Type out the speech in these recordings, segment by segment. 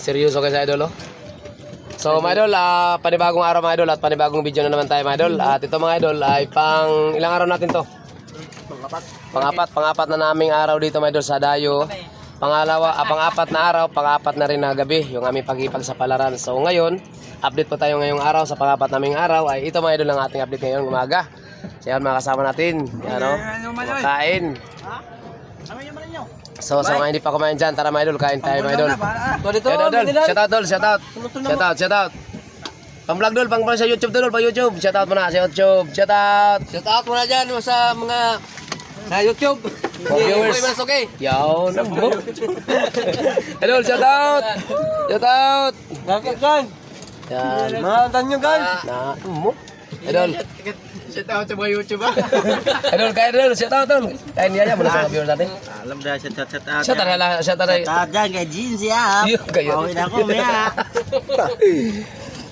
Seryoso kayo sa idol, oh. So mga idol, panibagong araw mga idol at panibagong video na naman tayo mga idol. At ito mga idol ay pang ilang araw natin to? Pang-apat na naming araw dito mga idol sa Dayo. Pang-apat na araw, pang-apat na rin na gabi yung aming pag-ipag sa palaran. So ngayon, update po tayo ngayong araw sa pang-apat naming araw. Ay ito mga idol ang ating update ngayong umaga. So yan mga kasama natin, yan o, kain. So sa mga hindi pa kumain dyan, tara mga idol, kain tayo mga idol. Shout out dol, shout out. Pang-vlog dol, pang-vlog sa YouTube dol, pang YouTube. Shout out muna sa YouTube, shout out muna dyan sa mga sa YouTube. Viewers. Okay. Yaw, namo. Hello, shout out. Nakakagyan. Yan. Mahantan nyo guys. Mo. Idol. Shout out sa mga YouTube ha. Idol, kain idol, shout out dol. Kain niya muna sa mga viewers natin. Alam na, shout out. Shout out. Shout out dyan kay Jeans ya. Okay na ako, maya.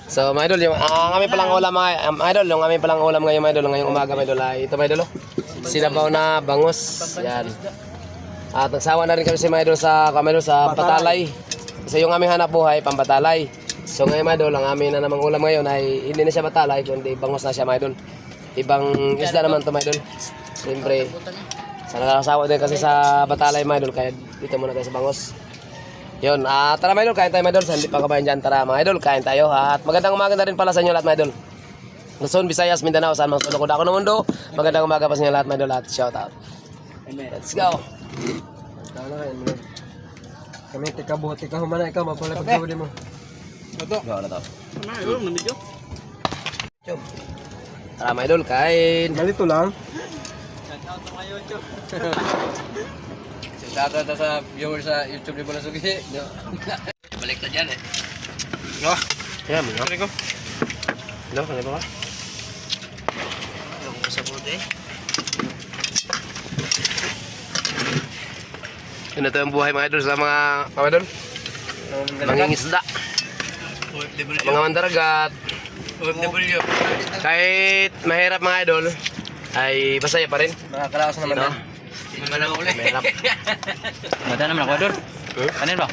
So, mga idol, yung aming palang ulam mga idol, yung aming palang ulam ngayong mga idol, ngayong umaga mga idol, ay ito mga idol, oh. Sinabaw na bangus, yan. At nagsawa na rin kami si mga idol sa patalay. Kasi yung aming hanap buhay, pampatalay. So ngayon mga idol, ang aming na namang ulam ngayon ay hindi na siya patalay, kundi bangus na siya mga idol. Ibang isda naman ito mga idol. Siyempre, sa nakasawa din kasi sa patalay mga idol, kaya dito muna tayo sa bangus. Yun, tara mga idol, kain tayo mga idol. Sa hindi pa kabayan dyan, tara mga idol, kain tayo. At magandang umaga na rin pala sa inyo lahat mga idol. Luzon, Visayas, Mindanao, saan mang sulok ako ng mundo. Magandang umaga pa sa inyo lahat mga idol at shout out. Let's go. Kami tikabuhat, humana ikaw, mapala pagkawali mo. Ito. Wala to. Tara mga idol, kain. Malito lang. Shout out sa viewers sa YouTube ni Bulasugi. Balik na dyan eh. Oh, yan mo. Ano ko? Ano ba? Yung sa puti. Yun ito yung buhay mga idol sa mga idol. Mangingisda. Mga mandaragat. OFW. Kahit mahirap mga idol, ay masaya pa rin. Nakakalakas naman no? Mahirap. Mada naman ako idol. Kanin ba?